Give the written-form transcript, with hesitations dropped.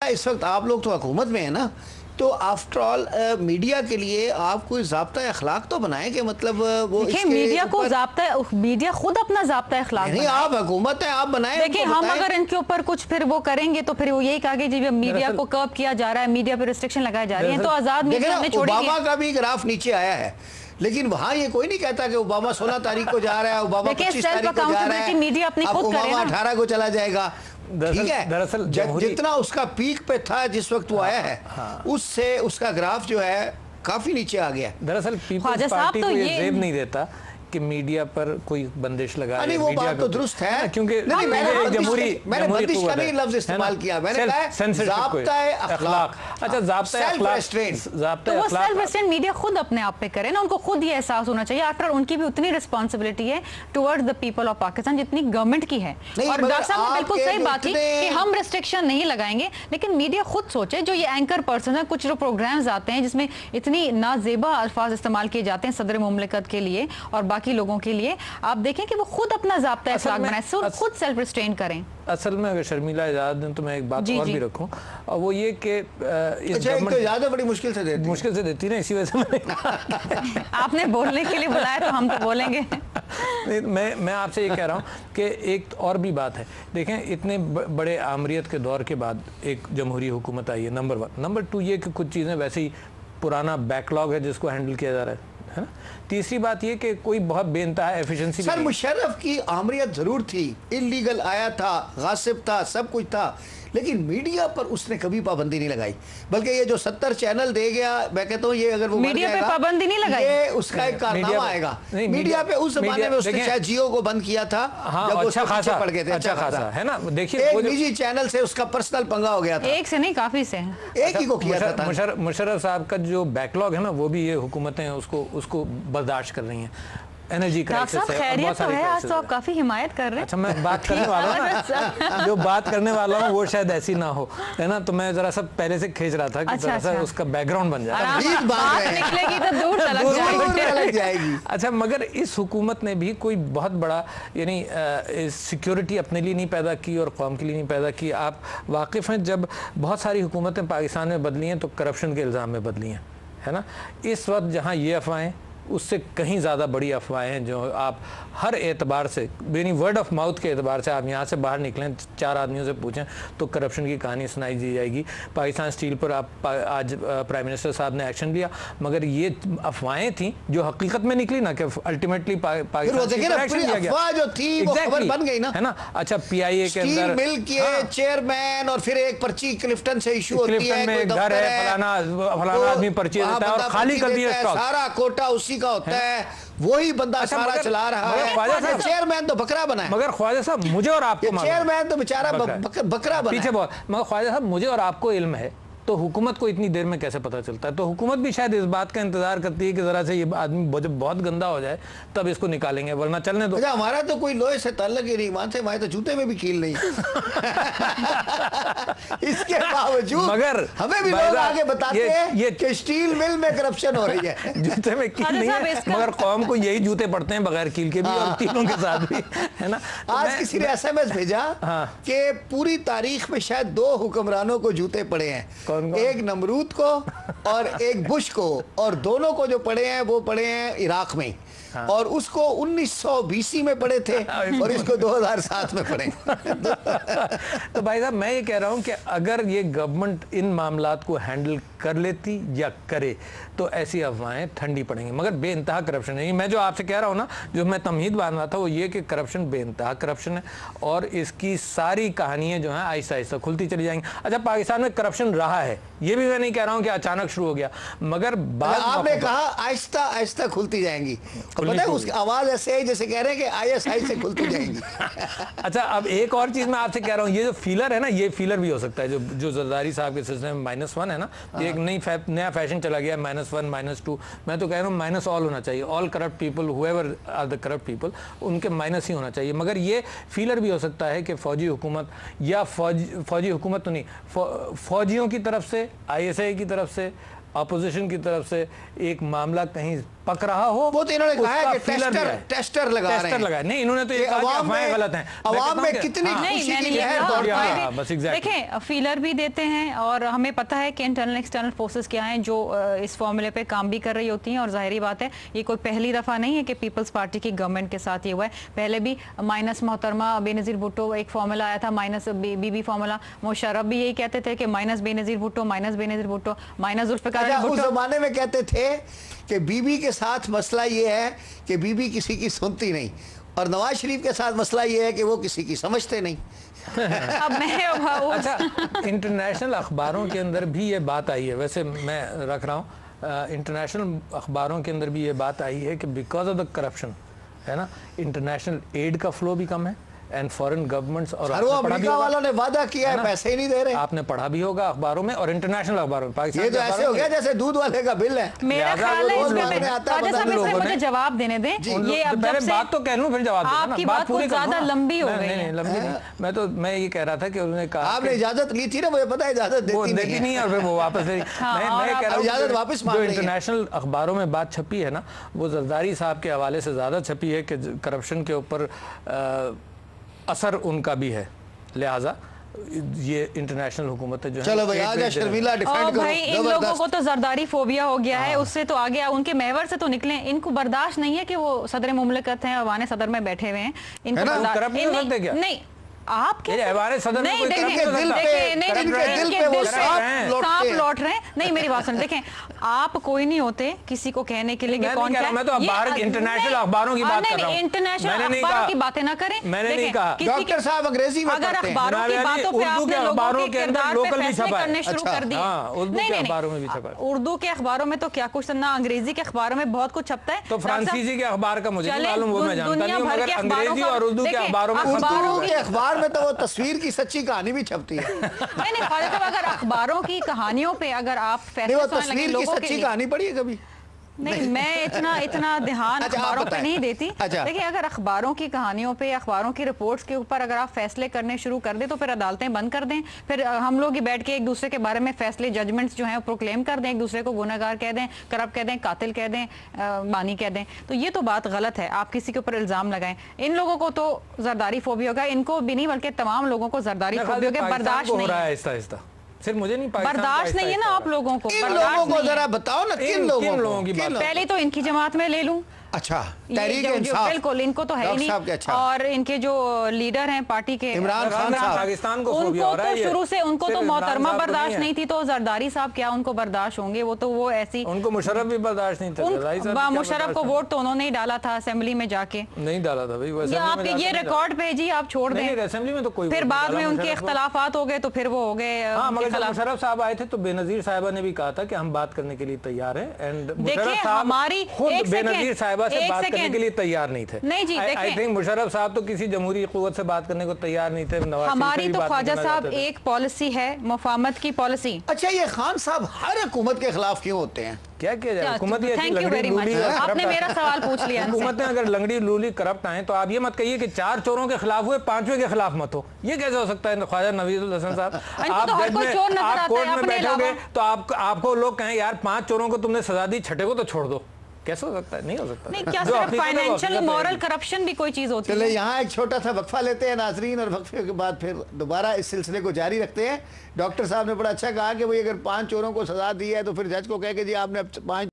اس وقت آپ لوگ تو حکومت میں ہیں نا, تو آفٹر آل میڈیا کے لیے آپ کوئی ضابطہ اخلاق تو بنائیں کہ مطلب وہ میڈیا کو میڈیا خود اپنا ضابطہ اخلاق نہیں, آپ حکومت ہیں, آپ بنائیں. دیکھیں ہم اگر ان کے اوپر کچھ پھر وہ کریں گے تو پھر وہ یہی کہا کہ جی میڈیا کو کرب کیا جا رہا ہے, میڈیا پہ ریسٹرکشن لگائے جا رہی ہیں, تو آزاد میڈیا ہم نے چھوڑی ہے. اوباما کا بھی گراف نیچے آیا ہے, لیکن وہاں یہ کوئی نہیں کہتا کہ اوباما 16 تاریخ کو جا رہا ہے, اوباما 25 تاریخ کو جا رہا ہے, اب اوباما 18 کو چلا جائے گا. ٹھیک ہے, جتنا اس کا پیک پہ تھا جس وقت وہ آیا ہے, اس سے اس کا گراف جو ہے کافی نیچے آ گیا. دراصل پیپلز پارٹی کو یہ زیب نہیں دیتا کہ میڈیا پر کوئی بندش لگا نہیں, وہ بات تو درست ہے, کیونکہ میں نے بندش کا نہیں لفظ استعمال کیا, میں نے کہا ضابطہ اخلاق. اچھا, ضابطہ اخلاق, تو وہ سیلف ریسٹرینٹ میڈیا خود اپنے آپ پہ کرے نا, ان کو خود یہ احساس ہونا چاہیے. آفٹر ان کی بھی اتنی رسپانسبلٹی ہے toward the people of Pakistan جتنی گورنمنٹ کی ہے. اور ڈاکٹر صاحب نے بالکل صحیح بات کی کہ ہم ریسٹرکشن نہیں لگائیں گے, لیکن میڈیا خود سوچے. جو یہ اینکر پرسن ہے, کچھ جو پروگرامز آتے ہیں جس میں اتنی نازیبا الفاظ استعمال کیے جاتے ہیں صدر مملکت کے لیے اور باقی لوگوں کے لیے, آپ دیکھیں کہ وہ خود اپنا ضابطہ اخلاق بنائیں, خود سیلف ریسٹرین کریں. اصل میں اگر شرمیلا اجازت دیں تو میں ایک بات اور بھی رکھوں, اور وہ یہ کہ اجازت بڑی مشکل سے دیتی نا, اسی وجہ سے آپ نے بولنے کے لیے بلایا تو ہم تو بولیں گے. میں آپ سے یہ کہہ رہا ہوں کہ ایک اور بھی بات ہے. دیکھیں اتنے بڑے آمریت کے دور کے بعد ایک جمہوری حکومت آئی ہے, نمبر 1. نمبر 2 یہ کہ کچھ چیزیں ویسے ہی پرانا بیک لاگ ہے جس کو ہینڈل کیا جا رہا ہے. تیسری بات یہ کہ کوئی بہت بے انتہا ایفیشنسی. سر مشرف کی آمریت ضرور تھی, انلیگل آیا تھا, غاصب تھا, سب کچھ تھا, لیکن میڈیا پر اس نے کبھی پابندی نہیں لگائی. بلکہ یہ جو 70 چینل دے گیا, میں کہتا ہوں یہ اگر وہ میڈیا پہ پابندی نہیں لگائی, یہ اس کا ایک کارنامہ آئے گا. میڈیا پہ اس زمانے میں اس نے شاید جیو کو بند کیا تھا جب وہ پیچھے پڑ گئے تھے. اچھا خاصا ہے نا, دیکھیے ایک نجی چینل سے اس کا پرسنل پنگا ہو گیا تھا. ایک سے نہیں, کافی سے, ایک ہی کو کیا تھا. مشرف صاحب کا جو بیک لاگ ہے نا, وہ بھی یہ حکومتیں اس کو برداشت کر رہی ہیں. انرجی کرائسس ہے, خیریت تو ہے, آج تو آپ کافی حمایت کر رہے ہیں. اچھا, میں بات کرنے والا ہوں, جو بات کرنے والا ہوں وہ شاید ایسی نہ ہو, ہے نا, تو میں ذرا سا پہلے سے کھینچ رہا تھا کہ ذرا سا اس کا بیک گراؤنڈ بن جائے. بات نکلے گی تو دور چلک جائے گی. اچھا, مگر اس حکومت نے بھی کوئی بہت بڑا یعنی سیکیورٹی اپنے لیے نہیں پیدا کی اور قوم کے لیے نہیں پیدا کی. آپ واقف ہیں جب بہت ساری حکومتیں پاکستان میں بدلی ہیں تو کرپشن کے الزام میں بدلی ہیں, ہے نا. اس وقت جہاں یہ افواہیں, اس سے کہیں زیادہ بڑی افواہیں ہیں جو آپ ہر اعتبار سے, یعنی ورڈ آف ماؤتھ کے اعتبار سے, آپ یہاں سے باہر نکلیں 4 آدمیوں سے پوچھیں تو کرپشن کی کہانی سنائی دی جائے گی. پاکستان اسٹیل پر آپ آج پرائم منسٹر صاحب نے ایکشن لیا, مگر یہ افواہیں تھیں جو حقیقت میں نکلی نا, کہ الٹیمیٹلی پاکستان ایکشن لیا گیا. افواہ جو تھی وہ خبر بن گئی نا, ہے نا. اچھا, پی آئی اے کے اندر مل کے چیئرمین اور پھر ایک پرچی کلفٹن سے ایشو ہوتی ہے, کلفٹن میں گھر ہے, فلانا آدمی پرچی دیتا ہے اور خالی کر دیا اسٹاک, سارا کوٹا اسی کا ہوتا ہے, وہی بندہ سارا چلا رہا ہے. چیئرمین تو بکرا بنا ہے. مگر خواجہ صاحب مجھے اور آپ کو, چیئرمین تو بیچارہ بکرا بنا پیچھے بہت, مگر خواجہ صاحب مجھے اور آپ کو علم ہے, تو حکومت کو اتنی دیر میں کیسے پتہ چلتا ہے؟ تو حکومت بھی شاید اس بات کا انتظار کرتی ہے کہ ذرا سے یہ آدمی جب بہت گندا ہو جائے تب اس کو نکالیں گے, ورنہ چلنے دو. اچھا, ہمارا تو کوئی لوہے سے تعلق ہی نہیں, مان سے ہمارے تو جوتے میں بھی کیل نہیں. اس کے باوجود مگر ہمیں بھی لوگ آگے بتاتے ہیں کہ اسٹیل مل میں کرپشن ہو رہی ہے. جوتے میں کیل نہیں ہے, مگر قوم کو یہی جوتے پڑتے ہیں بغیر کیل کے بھی, اور تینوں کے ساتھ بھی, ہے نا. آج کسی نے ایس ایم ایس بھیجا کہ پوری تاریخ میں شاید 2 حکمرانوں کو جوتے پڑے ہیں, ایک نمرود کو اور ایک بش کو, اور دونوں کو جو پڑے ہیں وہ پڑے ہیں عراق میں, اور اس کو 1920 میں پڑے تھے اور اس کو 2007 میں پڑے. تو بھائی صاحب میں یہ کہہ رہا ہوں کہ اگر یہ گورنمنٹ ان معاملات کو ہینڈل کر لیتی یا کرے تو ایسی افواہیں ٹھنڈی پڑیں گی, مگر بے انتہا کرپشن ہے. میں جو آپ سے کہہ رہا ہوں نا, جو میں تمہید باندھ رہا تھا وہ یہ کہ کرپشن بے انتہا کرپشن ہے, اور اس کی ساری کہانیاں جو ہیں آہستہ آہستہ کھلتی چلی جائیں گی. اچھا, پاکستان میں کرپشن رہا ہے, یہ بھی میں نہیں کہہ رہا ہوں کہ اچانک شروع ہو گیا, مگر آپ نے کہا آہستہ آہستہ کھلتی جائیں گی, پتہ ہے اس کی آواز ایسے ہے جیسے کہہ رہے ہیں کہ ISI سے کھلتی جائیں گی. اچھا, اب ایک اور چیز میں آپ سے کہہ رہا ہوں, یہ جو فیلر ہے نا, یہ فیلر بھی ہو سکتا ہے جو زرداری صاحب کے سلسلے میں -1 ہے نا, ایک نیا فیشن چلا گیا -1 -2. میں تو کہہ رہا ہوں -all ہونا چاہیے, all corrupt people, whoever are the corrupt people, ان کے مائنس ہی ہونا چاہیے. مگر یہ فیلر بھی ہو سکتا ہے کہ فوجی حکومت یا فوجی حکومت تو نہیں, فوجیوں کی طرف سے, ISI کی طرف سے, اپوزیشن کی طرف سے ایک معاملہ کہیں پک رہا ہو وہ تو انہوں نے کہا ہے کہ ٹیسٹر لگا رہے ہیں. نہیں انہوں نے تو یہ کہا کہ افواہیں غلط ہیں. عوام میں کتنی خوشی کی لہر دوڑ رہی ہے. دیکھیں فیلر بھی دیتے ہیں اور ہمیں پتہ ہے کہ انٹرنل ایکسٹرنل فورسز کیا ہیں جو اس فارمولے پہ کام بھی کر رہی ہوتی ہیں. اور ظاہری بات ہے یہ کوئی پہلی دفعہ نہیں ہے کہ پیپلز پارٹی کی گورنمنٹ کے ساتھ یہ ہوا ہے. پہلے بھی مائنس محترمہ بے نظیر بھٹو ایک فارمولا آیا تھا, minus B B formula. Musharraf بھی یہی کہتے تھے کہ مائنس بے نظیر بھٹو, مائنس بے نظیر بھٹو, مائنس ذوالفقار بھٹو. اس زمانے میں کہتے تھے کہ بی بی کے ساتھ مسئلہ یہ ہے کہ بی بی کسی کی سنتی نہیں, اور نواز شریف کے ساتھ مسئلہ یہ ہے کہ وہ کسی کی سمجھتے نہیں. اب میں اچھا انٹرنیشنل اخباروں کے اندر بھی یہ بات آئی ہے, ویسے میں رکھ رہا ہوں انٹرنیشنل اخباروں کے اندر بھی یہ بات آئی ہے کہ بیکاز آف دا کرپشن ہے نا, انٹرنیشنل ایڈ کا فلو بھی کم ہے اینڈ فورن گورنمنٹس. اور امریکہ والوں نے وعدہ کیا ہے, پیسے ہی نہیں دے رہے. آپ نے پڑھا بھی ہوگا اخباروں میں اور انٹرنیشنل اخباروں میں. پاکستان یہ تو ایسے ہو گیا جیسے دودھ والے کا بل ہے. میرا خیال ہے اس پہ مجھے جواب دینے دیں. یہ اب پہلے بات تو کہہ لوں پھر جواب آپ کی بات کچھ زیادہ لمبی ہو گئی ہے. لمبی نہیں, میں یہ کہہ رہا تھا کہ انہوں نے کہا آپ نے اجازت لی تھی نا, مجھے پتا ہے اجازت دیتی نہیں اور پھر وہ واپس لے. میں کہہ رہا ہوں اجازت واپس جو انٹرنیشنل اخباروں میں بات چھپی ہے نا, وہ زرداری صاحب کے حوالے سے زیادہ چھپی ہے کہ کرپشن کے اوپر اثر ان کا بھی ہے, لہٰذا یہ انٹرنیشنل حکومت ہے جو ہے. چلو بھائی آجا شرمیلا ڈیفینڈ کرو. بھائی ان لوگوں کو تو زرداری فوبیا ہو گیا ہے, اس سے تو آگے ان کے محور سے تو نکلیں. ان کو برداشت نہیں ہے کہ وہ صدر مملکت ہیں, ایوان صدر میں بیٹھے ہوئے ہیں. ان کو نہیں آپ کے صدر نہیں سانپ لوٹ رہے ہیں. نہیں میری بات سن, دیکھیں آپ کوئی نہیں ہوتے کسی کو کہنے کے لیے کون کیا ہے. میں تو انٹرنیشنل اخباروں کی بات کر رہا ہوں. انٹرنیشنل اخباروں کی باتیں نہ کریں. میں نے نہیں کہا ڈاکٹر صاحب انگریزی میں اگر اخباروں کی باتوں پہ آپ نے لوگوں کے کردار پہ فیصلے کرنے شروع کر دیے. اردو کے اخباروں میں تو کیا کچھ نہ, انگریزی کے اخباروں میں بہت کچھ چھپتا ہے. تو فرانسیسی کے اخبار کا مجھے معلوم, وہ میں جانتا نہیں ہوں, مگر انگریزی اور اردو کے اخباروں میں اردو کے اخبار میں تو وہ تصویر کی سچی کہانی بھی چھپتی ہے. نہیں خواجہ صاحب, اگر اخباروں کی کہانیوں پہ اگر آپ فیصلے تصویر کی سچی کہانی پڑھی ہے کبھی؟ نہیں میں اتنا دھیان اخباروں پہ نہیں دیتی. دیکھیں اگر اخباروں کی کہانیوں پہ, اخباروں کی رپورٹس کے اوپر اگر آپ فیصلے کرنے شروع کر دیں تو پھر عدالتیں بند کر دیں, پھر ہم لوگ ہی بیٹھ کے ایک دوسرے کے بارے میں فیصلے ججمنٹس جو ہیں پروکلیم کر دیں, ایک دوسرے کو گنہگار کہہ دیں, کرپٹ کہہ دیں, قاتل کہہ دیں, بانی کہہ دیں. تو یہ تو بات غلط ہے, آپ کسی کے اوپر الزام لگائیں. ان لوگوں کو تو زرداری فوبیا ہوگا, ان کو بھی نہیں بلکہ تمام لوگوں کو زرداری فوبیا ہوگا. برداشت نہیں ہے, آہستہ آہستہ صرف مجھے نہیں, برداشت نہیں ہے نا آپ لوگوں کو. ان لوگوں کو ذرا بتاؤ نا, کن لوگوں کی بات. پہلے تو ان کی جماعت میں لے لوں. اچھا تحریک انصاف, بالکل ان کو تو ہے ہی نہیں. اور ان کے جو لیڈر ہیں پارٹی کے عمران خان صاحب, پاکستان کو ان کو تو شروع سے ان کو تو محترمہ برداشت نہیں تھی, تو زرداری صاحب کیا ان کو برداشت ہوں گے؟ وہ تو وہ ایسی, ان کو مشرف بھی برداشت نہیں تھا. مشرف کو ووٹ تو انہوں نے ڈالا تھا اسمبلی میں جا کے, نہیں ڈالا تھا بھائی. آپ کے یہ ریکارڈ پہ جی آپ چھوڑ دیں, اسمبلی میں تو کوئی, پھر بعد میں ان کے اختلافات ہو گئے تو پھر وہ ہو گئے. ہاں مگر جب مشرف صاحب آئے تھے تو بے نظیر صاحبہ نے بھی کہا تھا کہ ہم بات کرنے کے لیے تیار ہیں. اینڈ مشرف صاحب خود بے نظیر صاحبہ سے بات کرنے کے لیے تیار نہیں تھے. نہیں جی I think مشرف صاحب تو کسی جمہوری قوت سے بات کرنے کو تیار نہیں تھے. ہماری تو خواجہ صاحب ایک پالیسی ہے, مفاہمت کی پالیسی. اچھا یہ خان صاحب ہر حکومت کے خلاف کیوں ہوتے ہیں؟ کیا کیا جائے, حکومت آپ نے میرا سوال پوچھ لیا. حکومتیں اگر لنگڑی لولی کرپٹ آئیں تو آپ یہ مت کہیے کہ 4 چوروں کے خلاف ہوئے 5ویں کے خلاف مت ہو. یہ کیسے ہو سکتا ہے خواجہ نوید الحسن صاحب؟ آپ کورٹ میں بیٹھو گے تو آپ کو لوگ کہیں یار 5 چوروں کو تم نے سزا دی, 6ٹھے کو تو چھوڑ دو. کیسے ہو سکتا ہے؟ نہیں ہو سکتا. نہیں کیا صرف فائنینشل مورل کرپشن بھی کوئی چیز ہوتی ہے؟ چلے یہاں ایک چھوٹا سا وقفہ لیتے ہیں ناظرین, اور وقفے کے بعد پھر دوبارہ اس سلسلے کو جاری رکھتے ہیں. ڈاکٹر صاحب نے بڑا اچھا کہا کہ بھئی اگر 5 چوروں کو سزا دی ہے تو پھر جج کو کہے کہ جی آپ نے 5